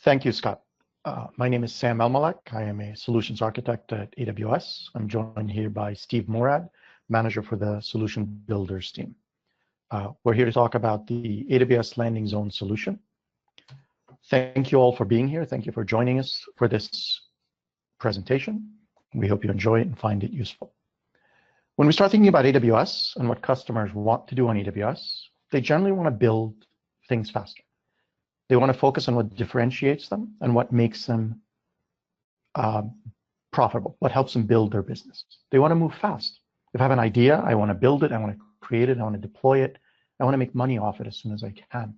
Thank you, Scott. My name is Sam Elmalek. I am a solutions architect at AWS. I'm joined here by Steve Morad, manager for the Solution Builders team. We're here to talk about the AWS Landing Zone solution. Thank you all for being here. Thank you for joining us for this presentation. We hope you enjoy it and find it useful. When we start thinking about AWS and what customers want to do on AWS, they generally want to build things faster. They want to focus on what differentiates them and what makes them profitable, what helps them build their business. They want to move fast. If I have an idea, I want to build it, I want to create it, I want to deploy it, I want to make money off it as soon as I can.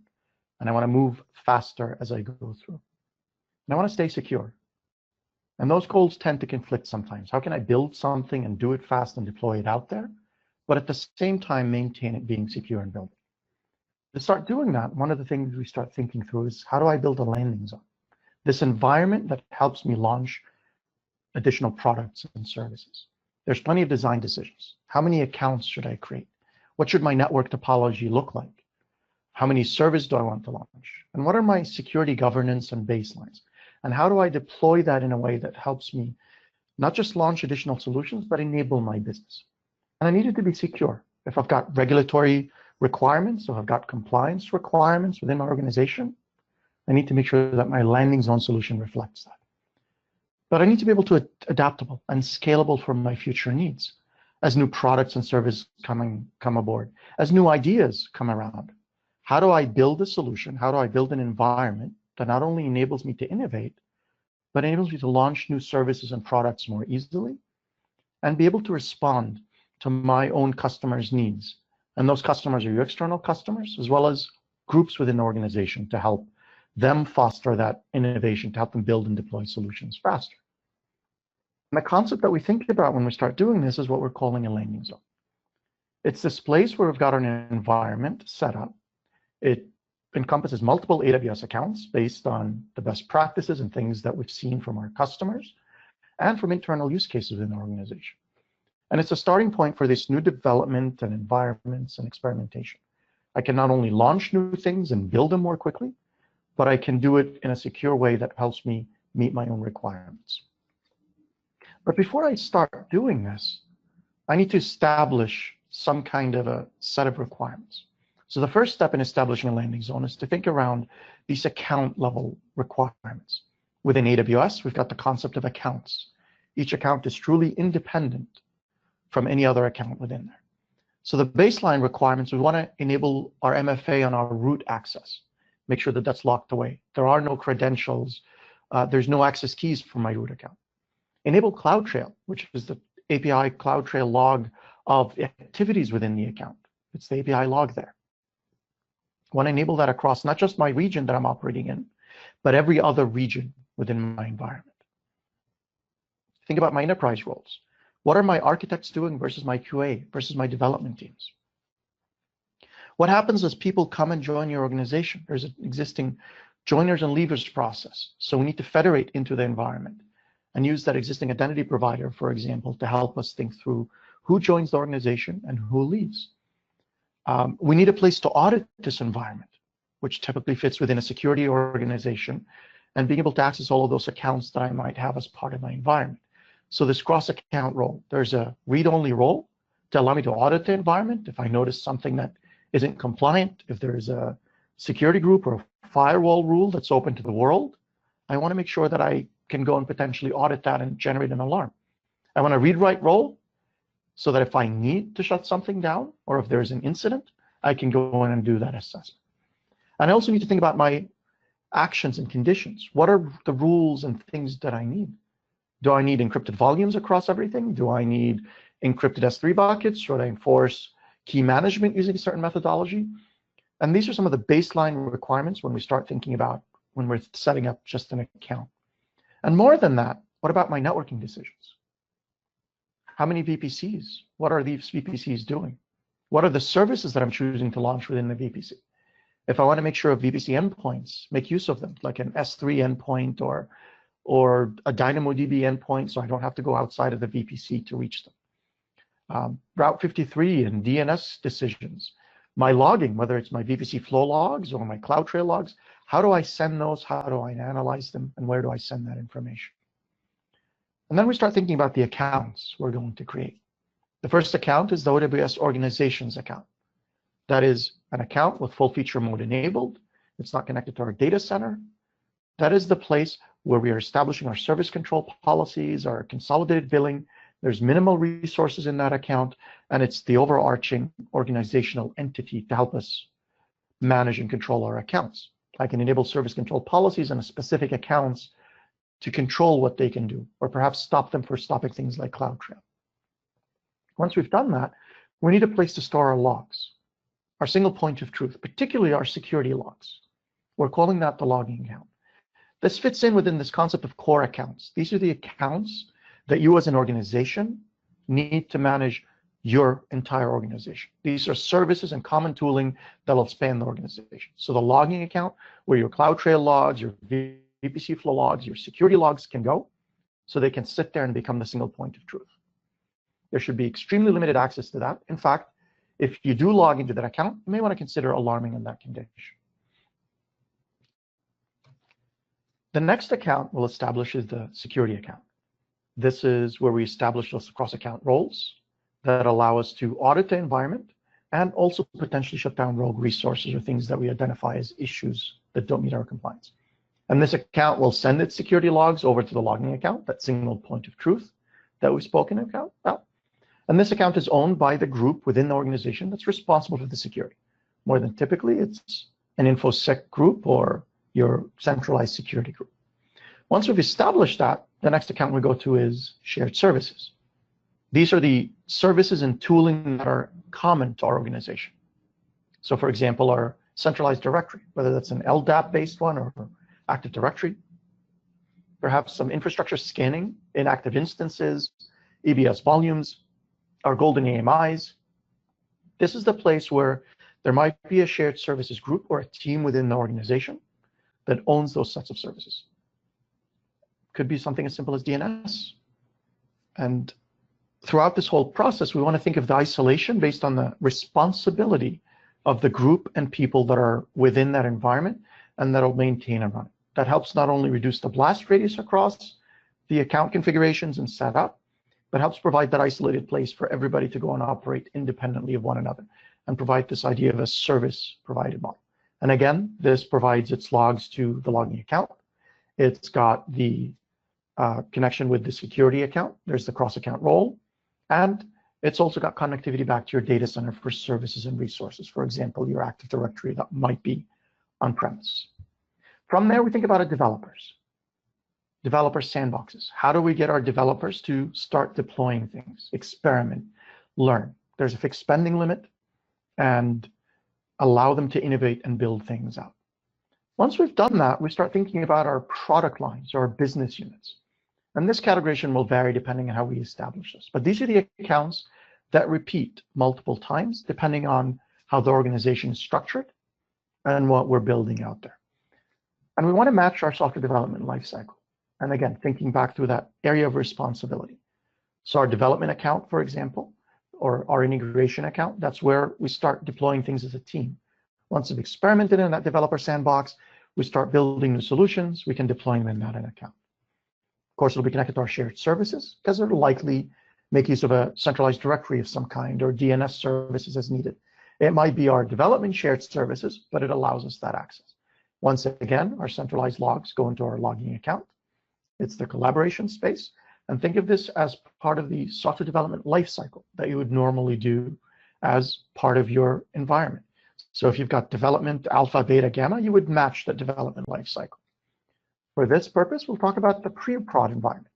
And I want to move faster as I go through. And I want to stay secure. And those goals tend to conflict sometimes. How can I build something and do it fast and deploy it out there, but at the same time maintain it being secure and build it? To start doing that, one of the things we start thinking through is, how do I build a landing zone? This environment that helps me launch additional products and services. There's plenty of design decisions. How many accounts should I create? What should my network topology look like? How many servers do I want to launch? And what are my security governance and baselines? And how do I deploy that in a way that helps me not just launch additional solutions, but enable my business? And I need it to be secure. If I've got regulatory requirements, so I've got compliance requirements within my organization, I need to make sure that my landing zone solution reflects that. But I need to be able to adaptable and scalable for my future needs as new products and services come aboard, as new ideas come around. How do I build a solution? How do I build an environment that not only enables me to innovate, but enables me to launch new services and products more easily and be able to respond to my own customers' needs? And those customers are your external customers, as well as groups within the organization, to help them foster that innovation, to help them build and deploy solutions faster. And the concept that we think about when we start doing this is what we're calling a landing zone. It's this place where we've got an environment set up. It encompasses multiple AWS accounts based on the best practices and things that we've seen from our customers and from internal use cases within the organization. And it's a starting point for this new development and environments and experimentation. I can not only launch new things and build them more quickly, but I can do it in a secure way that helps me meet my own requirements. But before I start doing this, I need to establish some kind of a set of requirements. So the first step in establishing a landing zone is to think around these account level requirements. Within AWS, we've got the concept of accounts. Each account is truly independent from any other account within there. So the baseline requirements, we want to enable our MFA on our root access, make sure that that's locked away. There are no credentials, there's no access keys for my root account. Enable CloudTrail, which is the API CloudTrail log of activities within the account. It's the API log there. I want to enable that across not just my region that I'm operating in, but every other region within my environment. Think about my enterprise roles. What are my architects doing versus my QA versus my development teams? What happens as people come and join your organization? There's an existing joiners and leavers process. So we need to federate into the environment and use that existing identity provider, for example, to help us think through who joins the organization and who leaves. We need a place to audit this environment, which typically fits within a security organization, and being able to access all of those accounts that I might have as part of my environment. So this cross-account role, there's a read-only role to allow me to audit the environment if I notice something that isn't compliant, if there's a security group or a firewall rule that's open to the world. I want to make sure that I can go and potentially audit that and generate an alarm. I want a read-write role so that if I need to shut something down or if there's an incident, I can go in and do that assessment. And I also need to think about my actions and conditions. What are the rules and things that I need? Do I need encrypted volumes across everything? Do I need encrypted S3 buckets? Should I enforce key management using a certain methodology? And these are some of the baseline requirements when we start thinking about when we're setting up just an account. And more than that, what about my networking decisions? How many VPCs? What are these VPCs doing? What are the services that I'm choosing to launch within the VPC? If I want to make sure VPC endpoints, make use of them, like an S3 endpoint or a DynamoDB endpoint, so I don't have to go outside of the VPC to reach them. Route 53 and DNS decisions. My logging, whether it's my VPC flow logs or my CloudTrail logs, how do I send those? How do I analyze them? And where do I send that information? And then we start thinking about the accounts we're going to create. The first account is the AWS Organizations account. That is an account with full feature mode enabled. It's not connected to our data center. That is the place where we are establishing our service control policies, our consolidated billing. There's minimal resources in that account, and it's the overarching organizational entity to help us manage and control our accounts. I can enable service control policies on specific accounts to control what they can do, or perhaps stop them for stopping things like CloudTrail. Once we've done that, we need a place to store our logs, our single point of truth, particularly our security logs. We're calling that the logging account. This fits in within this concept of core accounts. These are the accounts that you as an organization need to manage your entire organization. These are services and common tooling that'll span the organization. So the logging account, where your CloudTrail logs, your VPC flow logs, your security logs can go, so they can sit there and become the single point of truth. There should be extremely limited access to that. In fact, if you do log into that account, you may want to consider alarming in that condition. The next account we'll establish is the security account. This is where we establish those cross-account roles that allow us to audit the environment and also potentially shut down rogue resources or things that we identify as issues that don't meet our compliance. And this account will send its security logs over to the logging account, that single point of truth that we've spoken about. And this account is owned by the group within the organization that's responsible for the security. More than typically, it's an InfoSec group or your centralized security group. Once we've established that, the next account we go to is shared services. These are the services and tooling that are common to our organization. So for example, our centralized directory, whether that's an LDAP-based one or Active Directory, perhaps some infrastructure scanning in active instances, EBS volumes, our golden AMIs. This is the place where there might be a shared services group or a team within the organization that owns those sets of services. Could be something as simple as DNS. And throughout this whole process, we want to think of the isolation based on the responsibility of the group and people that are within that environment and that'll maintain and run it. That helps not only reduce the blast radius across the account configurations and setup, but helps provide that isolated place for everybody to go and operate independently of one another and provide this idea of a service provided model. And again, this provides its logs to the logging account. It's got the connection with the security account. There's the cross-account role. And it's also got connectivity back to your data center for services and resources. For example, your Active Directory that might be on-premise. From there, we think about our developers. Developer sandboxes. How do we get our developers to start deploying things, experiment, learn? There's a fixed spending limit and allow them to innovate and build things out. Once we've done that, we start thinking about our product lines or our business units. And this categorization will vary depending on how we establish this. But these are the accounts that repeat multiple times depending on how the organization is structured and what we're building out there. And we want to match our software development lifecycle. And again, thinking back through that area of responsibility. So our development account, for example, or our integration account, that's where we start deploying things as a team. Once we've experimented in that developer sandbox, we start building new solutions, we can deploy them in that account. Of course, it'll be connected to our shared services because it'll likely make use of a centralized directory of some kind or DNS services as needed. It might be our development shared services, but it allows us that access. Once again, our centralized logs go into our logging account. It's the collaboration space. And think of this as part of the software development lifecycle that you would normally do as part of your environment. So if you've got development, alpha, beta, gamma, you would match that development lifecycle. For this purpose, we'll talk about the pre-prod environment.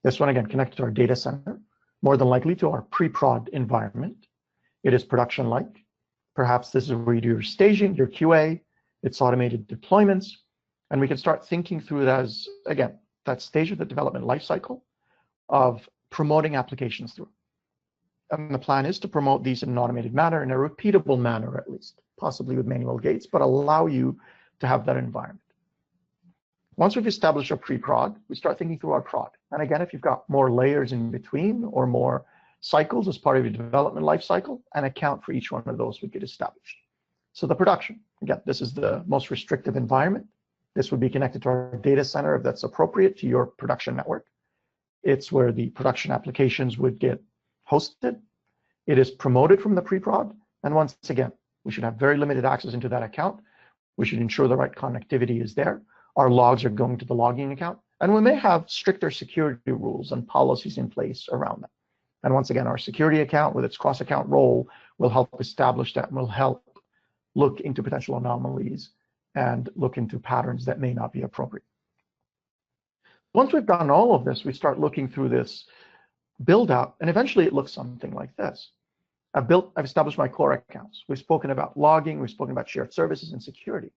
This one, again, connected to our data center, more than likely to our pre-prod environment. It is production-like. Perhaps this is where you do your staging, your QA, it's automated deployments, and we can start thinking through it as, again, that stage of the development lifecycle of promoting applications through. And the plan is to promote these in an automated manner, in a repeatable manner at least, possibly with manual gates, but allow you to have that environment. Once we've established our pre-prod, we start thinking through our prod. And again, if you've got more layers in between or more cycles as part of your development life cycle, an account for each one of those would get established. So the production, again, this is the most restrictive environment. This would be connected to our data center if that's appropriate to your production network. It's where the production applications would get hosted. It is promoted from the pre-prod. And once again, we should have very limited access into that account. We should ensure the right connectivity is there. Our logs are going to the logging account. And we may have stricter security rules and policies in place around that. And once again, our security account with its cross-account role will help establish that and will help look into potential anomalies and look into patterns that may not be appropriate. Once we've done all of this, we start looking through this build out, and eventually it looks something like this. I've established my core accounts. We've spoken about logging, we've spoken about shared services and security.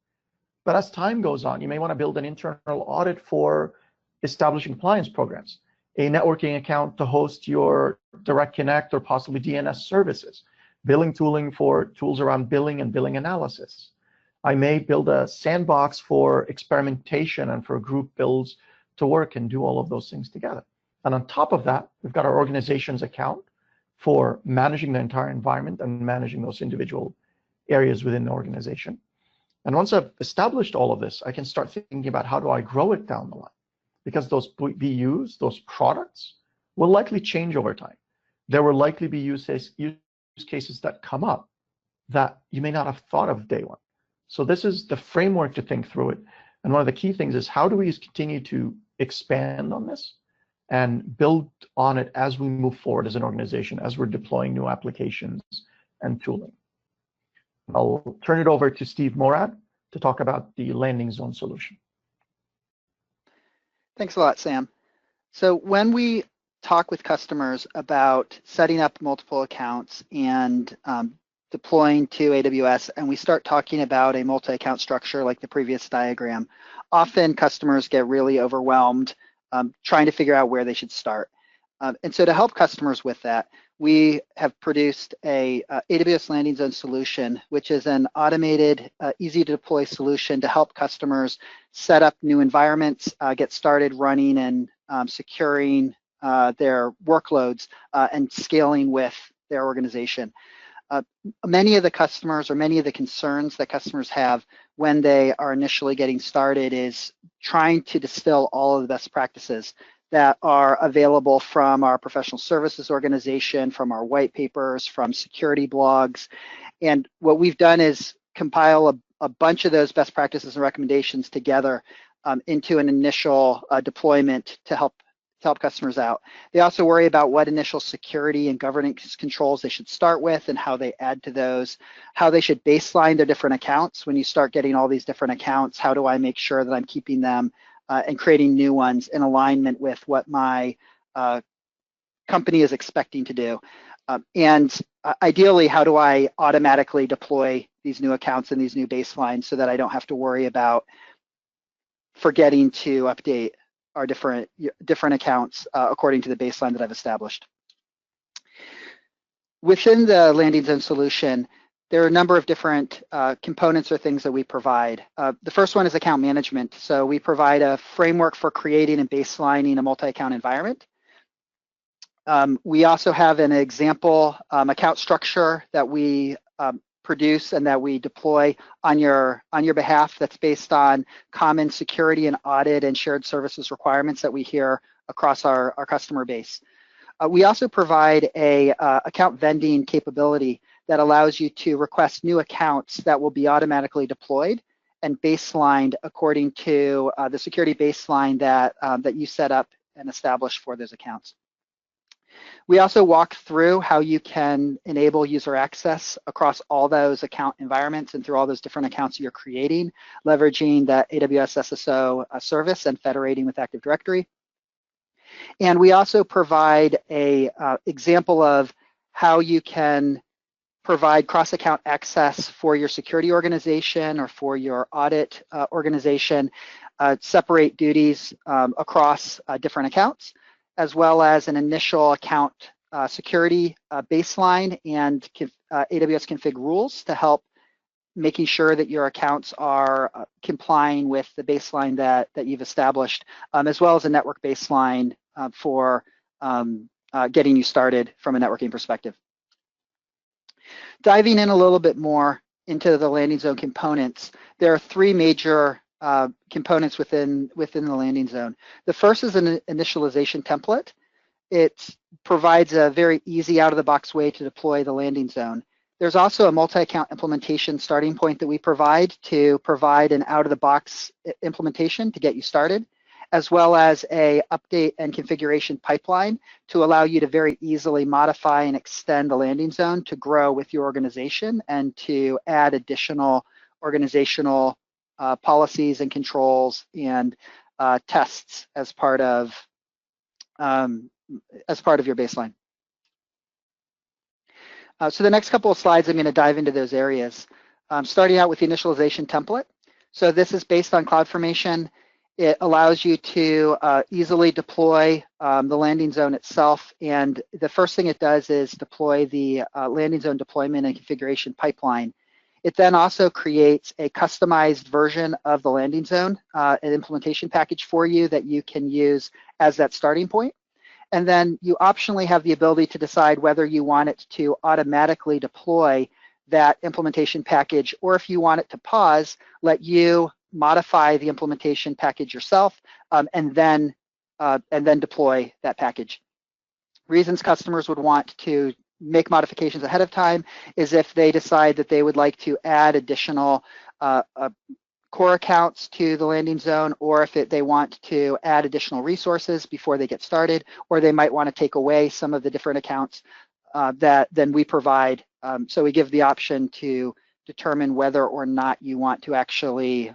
But as time goes on, you may want to build an internal audit for establishing compliance programs, a networking account to host your direct connect or possibly DNS services, billing tooling for tools around billing and billing analysis. I may build a sandbox for experimentation and for group builds to work and do all of those things together. And on top of that, we've got our organizations account for managing the entire environment and managing those individual areas within the organization. And once I've established all of this, I can start thinking about how do I grow it down the line? Because those BUs, those products, will likely change over time. There will likely be use cases that come up that you may not have thought of day one. So this is the framework to think through it. And one of the key things is how do we continue to expand on this and build on it as we move forward as an organization, as we're deploying new applications and tooling. I'll turn it over to Steve Morad to talk about the Landing Zone solution. Thanks a lot, Sam. So when we talk with customers about setting up multiple accounts and deploying to AWS, and we start talking about a multi-account structure like the previous diagram, often customers get really overwhelmed trying to figure out where they should start. And so to help customers with that, we have produced a AWS Landing Zone solution, which is an automated, easy to deploy solution to help customers set up new environments, get started running and securing their workloads and scaling with their organization. Many of the customers or many of the concerns that customers have when they are initially getting started is trying to distill all of the best practices that are available from our professional services organization, from our white papers, from security blogs. And what we've done is compile a bunch of those best practices and recommendations together into an initial deployment to help customers out. They also worry about what initial security and governance controls they should start with and how they add to those, how they should baseline their different accounts. When you start getting all these different accounts, how do I make sure that I'm keeping them and creating new ones in alignment with what my company is expecting to do. And ideally, how do I automatically deploy these new accounts and these new baselines so that I don't have to worry about forgetting to update our different accounts according to the baseline that I've established. Within the Landing Zone solution, there are a number of different components or things that we provide. The first one is account management. So we provide a framework for creating and baselining a multi-account environment. We also have an example account structure that we produce and that we deploy on your behalf that's based on common security and audit and shared services requirements that we hear across our customer base. We also provide a account vending capability that allows you to request new accounts that will be automatically deployed and baselined according to the security baseline that you set up and established for those accounts. We also walk through how you can enable user access across all those account environments and through all those different accounts you're creating, leveraging the AWS SSO service and federating with Active Directory. And we also provide a example of how you can provide cross-account access for your security organization or for your audit organization, separate duties across different accounts, as well as an initial account security baseline and AWS config rules to help making sure that your accounts are complying with the baseline that you've established, as well as a network baseline for getting you started from a networking perspective. Diving in a little bit more into the landing zone components, there are three major components within the landing zone. The first is an initialization template. It provides a very easy out-of-the-box way to deploy the landing zone. There's also a multi-account implementation starting point that we provide to provide an out-of-the-box implementation to get you started, as well as a update and configuration pipeline to allow you to very easily modify and extend the landing zone to grow with your organization and to add additional organizational policies and controls and tests as part of your baseline. So the next couple of slides, I'm going to dive into those areas. Starting out with the initialization template. So this is based on CloudFormation. It allows you to easily deploy the landing zone itself. And the first thing it does is deploy the landing zone deployment and configuration pipeline. It then also creates a customized version of the landing zone, an implementation package for you that you can use as that starting point. And then you optionally have the ability to decide whether you want it to automatically deploy that implementation package, or if you want it to pause, let you modify the implementation package yourself, and then deploy that package. Reasons customers would want to make modifications ahead of time is if they decide that they would like to add additional core accounts to the landing zone, or if they want to add additional resources before they get started, or they might want to take away some of the different accounts that then we provide. So we give the option to determine whether or not you want to actually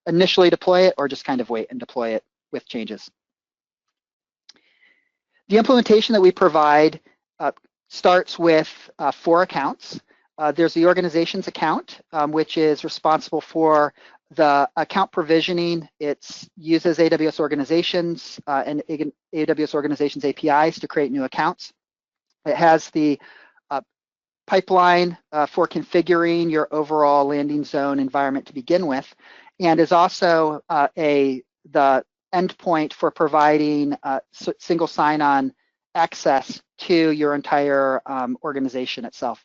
initially deploy it or just kind of wait and deploy it with changes. The implementation that we provide starts with 4 accounts. There's the organizations account, which is responsible for the account provisioning. It uses AWS Organizations and AWS Organizations APIs to create new accounts. It has the pipeline for configuring your overall landing zone environment to begin with, and is also the endpoint for providing single sign-on access to your entire organization itself.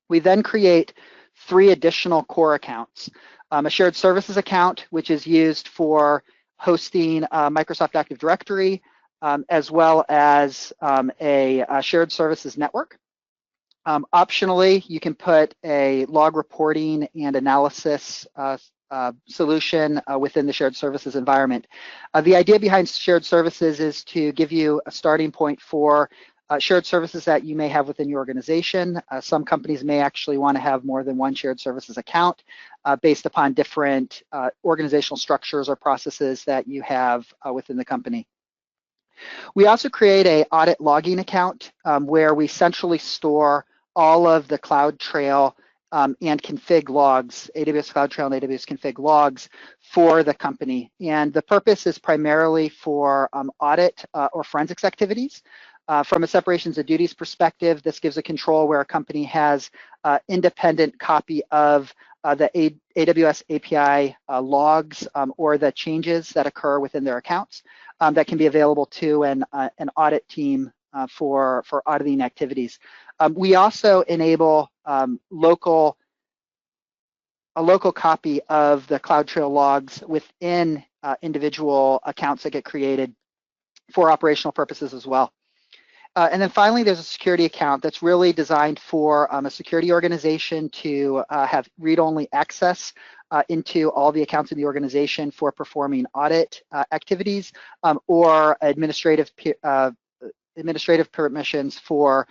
We then create 3 additional core accounts. A shared services account, which is used for hosting Microsoft Active Directory, as well as a shared services network. Optionally, you can put a log reporting and analysis solution within the shared services environment. The idea behind shared services is to give you a starting point for shared services that you may have within your organization. Some companies may actually want to have more than one shared services account based upon different organizational structures or processes that you have within the company. We also create an audit logging account where we centrally store all of the CloudTrail and config logs, AWS CloudTrail and AWS config logs for the company. And the purpose is primarily for audit or forensics activities. From a separations of duties perspective, this gives a control where a company has independent copy of the AWS API logs or the changes that occur within their accounts that can be available to an audit team for auditing activities. We also enable a local copy of the CloudTrail logs within individual accounts that get created for operational purposes as well. And then finally, there's a security account that's really designed for a security organization to have read-only access into all the accounts in the organization for performing audit activities or administrative permissions for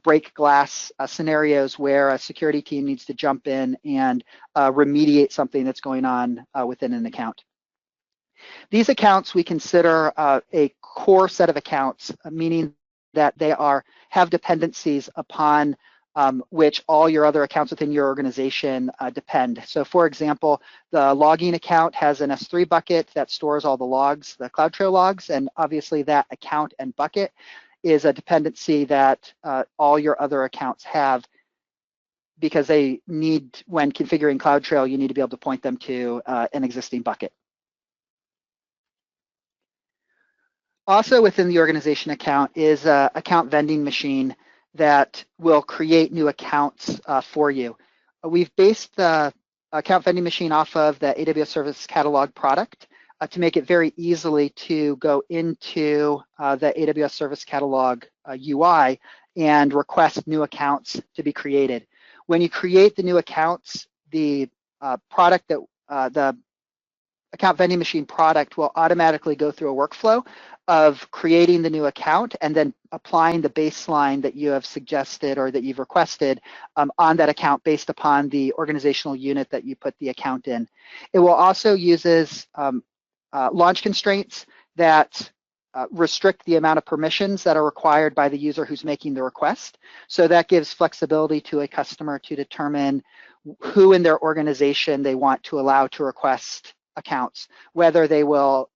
break glass scenarios where a security team needs to jump in and remediate something that's going on within an account. These accounts we consider a core set of accounts, meaning that they have dependencies upon which all your other accounts within your organization depend. So for example, the logging account has an S3 bucket that stores all the logs, the CloudTrail logs, and obviously that account and bucket is a dependency that all your other accounts have, because they need, when configuring CloudTrail, you need to be able to point them to an existing bucket. Also within the organization account is an account vending machine that will create new accounts for you. We've based the account vending machine off of the AWS Service Catalog product to make it very easily to go into the AWS Service Catalog UI and request new accounts to be created. When you create the new accounts, the product that the account vending machine product will automatically go through a workflow of creating the new account and then applying the baseline that you have suggested or that you've requested on that account based upon the organizational unit that you put the account in. It will also uses launch constraints that restrict the amount of permissions that are required by the user who's making the request. So that gives flexibility to a customer to determine who in their organization they want to allow to request accounts, whether they will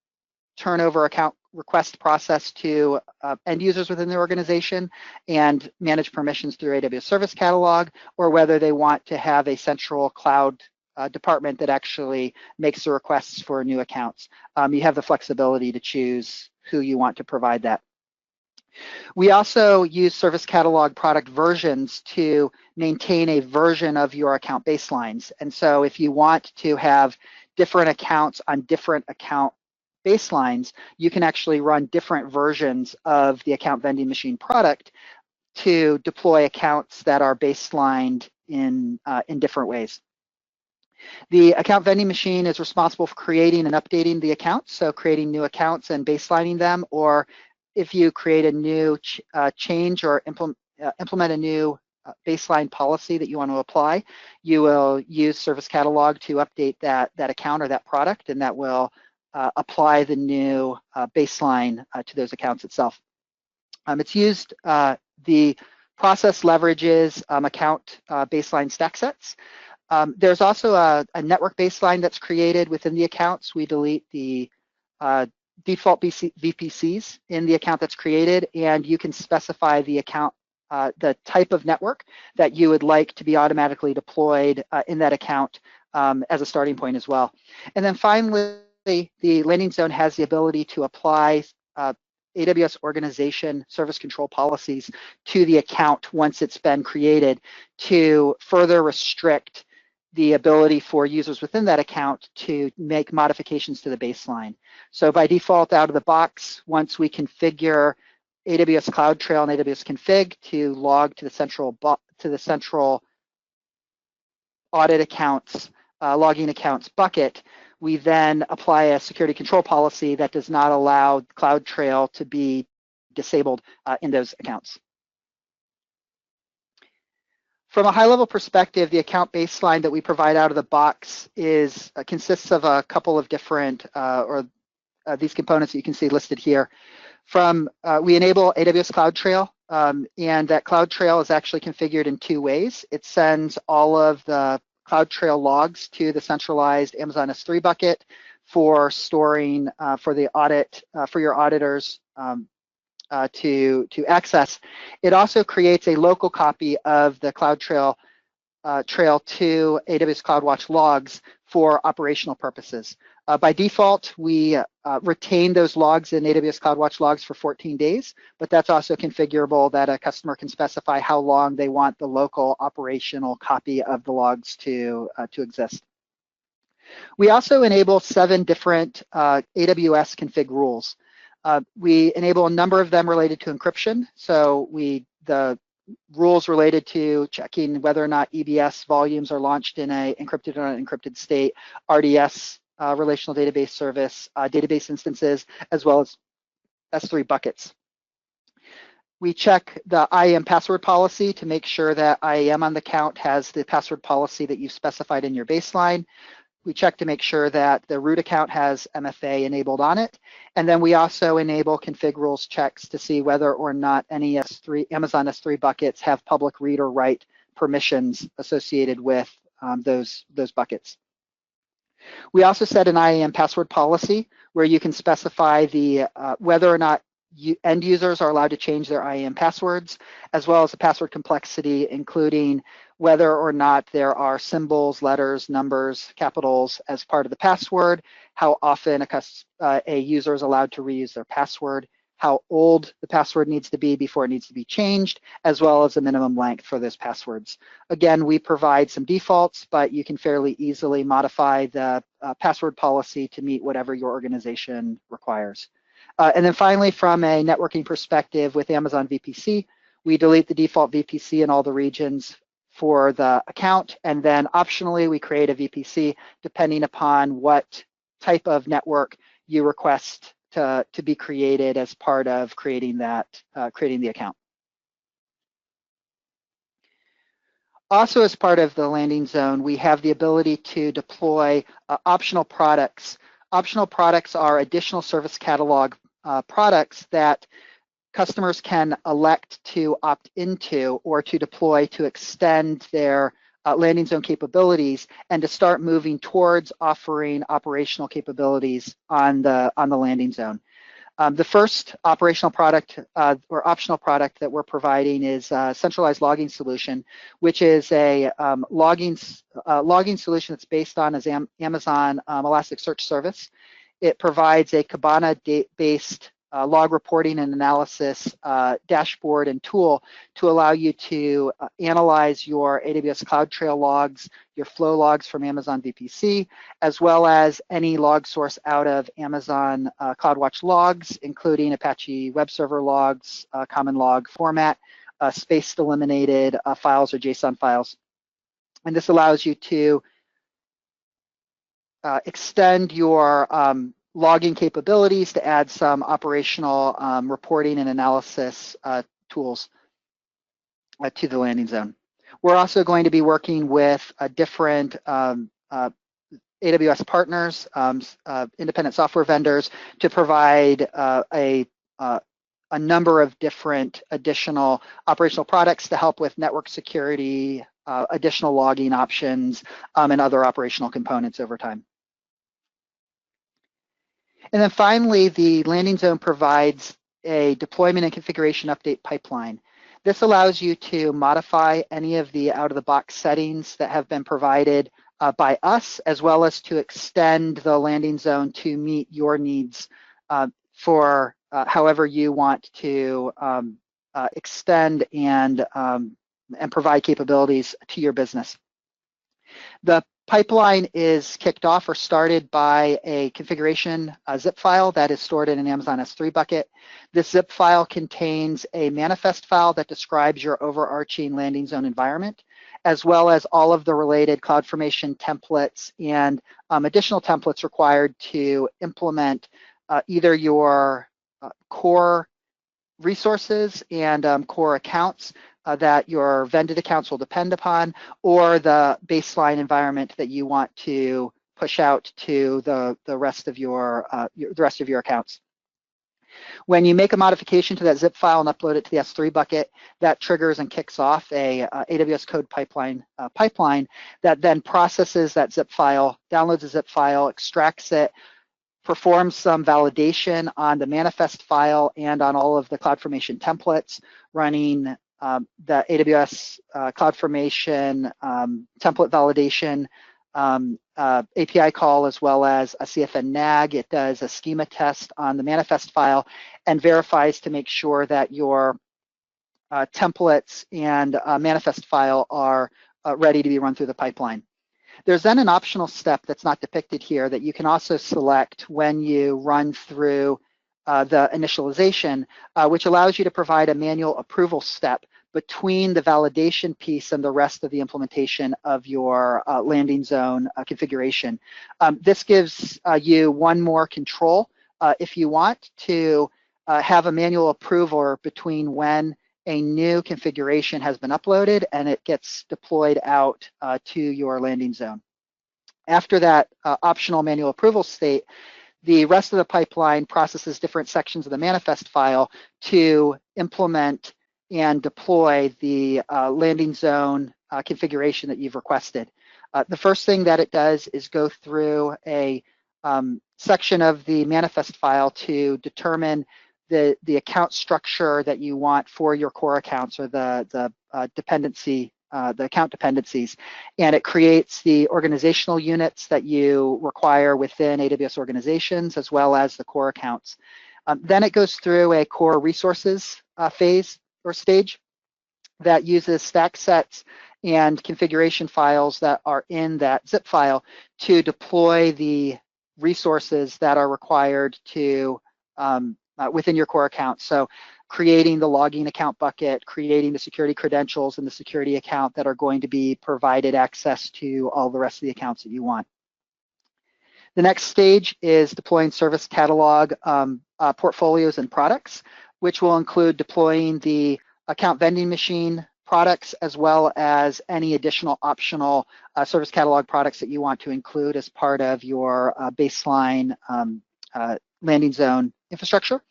turn over account request process to end users within the organization and manage permissions through AWS Service Catalog, or whether they want to have a central cloud department that actually makes the requests for new accounts. You have the flexibility to choose who you want to provide that. We also use Service Catalog product versions to maintain a version of your account baselines. And so if you want to have different accounts on different account baselines, you can actually run different versions of the account vending machine product to deploy accounts that are baselined in different ways. The account vending machine is responsible for creating and updating the accounts, so creating new accounts and baselining them, or if you create a new change or implement a new baseline policy that you want to apply, you will use Service Catalog to update that account or that product, and that will apply the new baseline to those accounts itself. It's used, the process leverages account baseline stack sets. There's also a network baseline that's created within the accounts. We delete the default VPCs in the account that's created, and you can specify the account, the type of network that you would like to be automatically deployed in that account as a starting point as well. And then finally, the landing zone has the ability to apply AWS organization service control policies to the account once it's been created to further restrict the ability for users within that account to make modifications to the baseline. So by default, out of the box, once we configure AWS CloudTrail and AWS config to log to the central audit accounts, logging accounts bucket, we then apply a security control policy that does not allow CloudTrail to be disabled in those accounts. From a high-level perspective, the account baseline that we provide out of the box consists of a couple of different, these components that you can see listed here. We enable AWS CloudTrail, and that CloudTrail is actually configured in two ways. It sends all of the CloudTrail logs to the centralized Amazon S3 bucket for storing for the audit, for your auditors to access. It also creates a local copy of the CloudTrail trail to AWS CloudWatch logs for operational purposes. By default, we retain those logs in AWS CloudWatch logs for 14 days, but that's also configurable that a customer can specify how long they want the local operational copy of the logs to exist. We also enable 7 different AWS config rules. We enable a number of them related to encryption. So the rules related to checking whether or not EBS volumes are launched in a encrypted or unencrypted state, RDS, relational database service, database instances, as well as S3 buckets. We check the IAM password policy to make sure that IAM on the account has the password policy that you've specified in your baseline. We check to make sure that the root account has MFA enabled on it. And then we also enable config rules checks to see whether or not any Amazon S3 buckets have public read or write permissions associated with those buckets. We also set an IAM password policy where you can specify whether or not end users are allowed to change their IAM passwords, as well as the password complexity, including whether or not there are symbols, letters, numbers, capitals as part of the password, how often a user is allowed to reuse their password, how old the password needs to be before it needs to be changed, as well as the minimum length for those passwords. Again, we provide some defaults, but you can fairly easily modify the password policy to meet whatever your organization requires. And then finally, from a networking perspective with Amazon VPC, we delete the default VPC in all the regions for the account, and then optionally we create a VPC depending upon what type of network you request to be created as part of creating the account. Also, as part of the landing zone, we have the ability to deploy optional products. Optional products are additional service catalog products that customers can elect to opt into or to deploy to extend their landing zone capabilities and to start moving towards offering operational capabilities on the landing zone. The first operational product or optional product that we're providing is a centralized logging solution, which is a logging solution that's based on Amazon Elasticsearch service. It provides a Kibana-based log reporting and analysis dashboard and tool to allow you to analyze your AWS CloudTrail logs, your flow logs from Amazon VPC, as well as any log source out of Amazon CloudWatch logs, including Apache Web Server logs, common log format, space delimited files or JSON files. And this allows you to extend your logging capabilities to add some operational reporting and analysis tools to the landing zone. We're also going to be working with different AWS partners, independent software vendors, to provide a number of different additional operational products to help with network security, additional logging options, and other operational components over time. And then finally, the landing zone provides a deployment and configuration update pipeline. This allows you to modify any of the out-of-the-box settings that have been provided by us, as well as to extend the landing zone to meet your needs for however you want to extend and provide capabilities to your business. The pipeline is kicked off or started by a configuration zip file that is stored in an Amazon S3 bucket. This zip file contains a manifest file that describes your overarching landing zone environment, as well as all of the related CloudFormation templates and additional templates required to implement either your core resources and core accounts that your vended accounts will depend upon, or the baseline environment that you want to push out to the rest of your accounts. When you make a modification to that zip file and upload it to the S3 bucket, that triggers and kicks off a AWS code pipeline that then processes that zip file, downloads the zip file, extracts it, performs some validation on the manifest file and on all of the CloudFormation templates, running the AWS CloudFormation template validation API call, as well as a CFN NAG. It does a schema test on the manifest file and verifies to make sure that your templates and manifest file are ready to be run through the pipeline. There's then an optional step that's not depicted here that you can also select when you run through the initialization, which allows you to provide a manual approval step between the validation piece and the rest of the implementation of your landing zone configuration. This gives you one more control if you want to have a manual approval between when a new configuration has been uploaded and it gets deployed out to your landing zone. After that optional manual approval state, the rest of the pipeline processes different sections of the manifest file to implement and deploy the landing zone configuration that you've requested. The first thing that it does is go through a section of the manifest file to determine the account structure that you want for your core accounts, or the account dependencies, and it creates the organizational units that you require within AWS Organizations, as well as the core accounts. Then it goes through a core resources phase or stage that uses stack sets and configuration files that are in that zip file to deploy the resources that are required to within your core account. So creating the logging account bucket, creating the security credentials in the security account that are going to be provided access to all the rest of the accounts that you want. The next stage is deploying service catalog portfolios and products, which will include deploying the account vending machine products as well as any additional optional service catalog products that you want to include as part of your baseline landing zone infrastructure.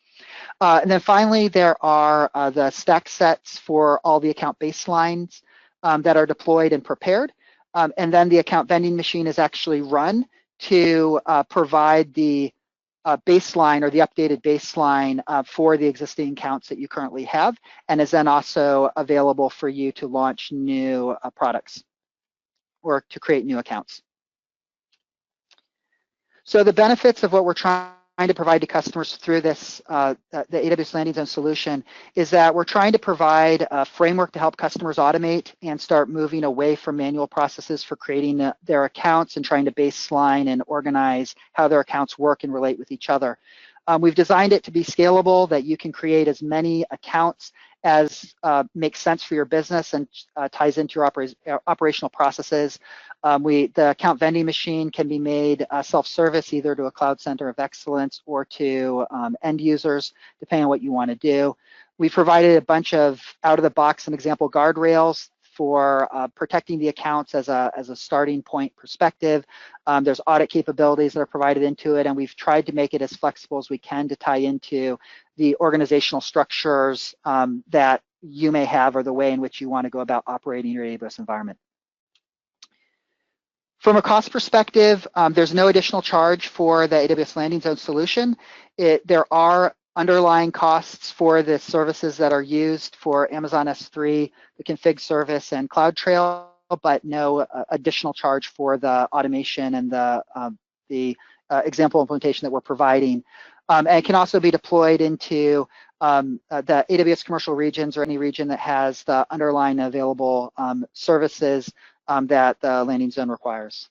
And then finally, there are the stack sets for all the account baselines that are deployed and prepared. And then the account vending machine is actually run to provide the baseline or the updated baseline for the existing accounts that you currently have, and is then also available for you to launch new products or to create new accounts. So the benefits of what we're trying to provide to customers through this, the AWS Landing Zone solution, is that we're trying to provide a framework to help customers automate and start moving away from manual processes for creating their accounts and trying to baseline and organize how their accounts work and relate with each other. We've designed it to be scalable, that you can create as many accounts as makes sense for your business and ties into your operational processes. The account vending machine can be made self-service, either to a cloud center of excellence or to end users, depending on what you want to do. We've provided a bunch of out-of-the-box and example guardrails for protecting the accounts as a starting point perspective. There's audit capabilities that are provided into it, and we've tried to make it as flexible as we can to tie into the organizational structures that you may have or the way in which you want to go about operating your AWS environment. From a cost perspective, there's no additional charge for the AWS Landing Zone solution. There are underlying costs for the services that are used for Amazon S3, the config service, and CloudTrail, but no additional charge for the automation and the example implementation that we're providing. And it can also be deployed into the AWS commercial regions or any region that has the underlying available services that the landing zone requires.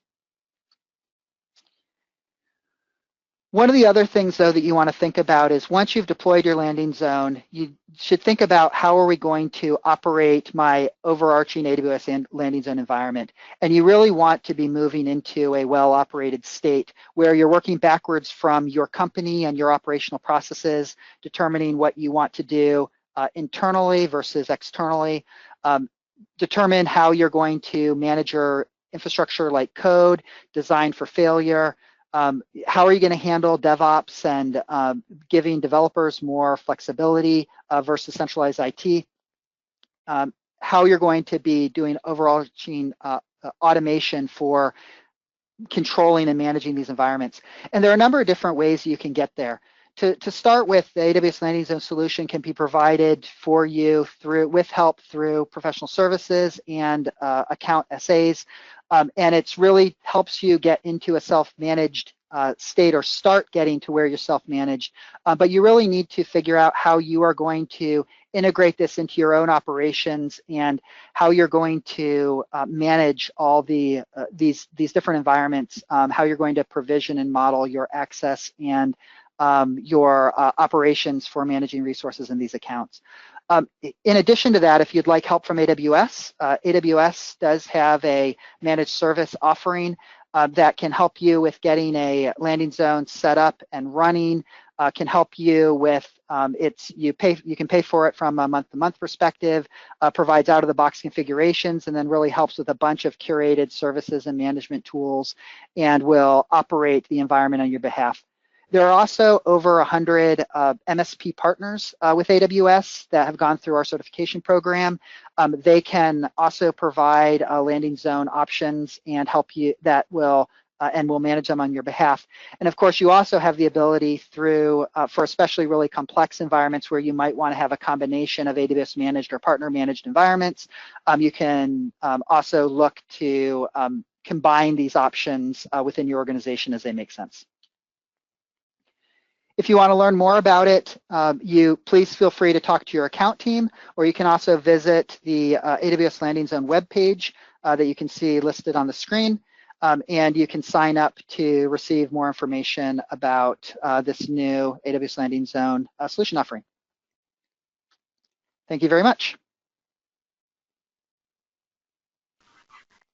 One of the other things, though, that you want to think about is once you've deployed your landing zone, you should think about how are we going to operate my overarching AWS landing zone environment. And you really want to be moving into a well-operated state where you're working backwards from your company and your operational processes, determining what you want to do internally versus externally, determine how you're going to manage your infrastructure like code, design for failure. How are you going to handle DevOps and giving developers more flexibility versus centralized IT? How you're going to be doing overarching automation for controlling and managing these environments. And there are a number of different ways you can get there. To start with, the AWS Landing Zone solution can be provided for you with help through professional services and account SAs. And it's really helps you get into a self-managed state or start getting to where you're self-managed. But you really need to figure out how you are going to integrate this into your own operations and how you're going to manage all these different environments, how you're going to provision and model your access and your operations for managing resources in these accounts. In addition to that, if you'd like help from AWS, AWS does have a managed service offering that can help you with getting a landing zone set up and running, can help you with, you can pay for it from a month-to-month perspective, provides out-of-the-box configurations, and then really helps with a bunch of curated services and management tools, and will operate the environment on your behalf. There are also over 100 MSP partners with AWS that have gone through our certification program. They can also provide landing zone options and help you that will and will manage them on your behalf. And of course, you also have the ability through, for especially really complex environments where you might want to have a combination of AWS managed or partner managed environments. You can also look to combine these options within your organization as they make sense. If you want to learn more about it, you please feel free to talk to your account team, or you can also visit the AWS Landing Zone webpage that you can see listed on the screen, and you can sign up to receive more information about this new AWS Landing Zone solution offering. Thank you very much.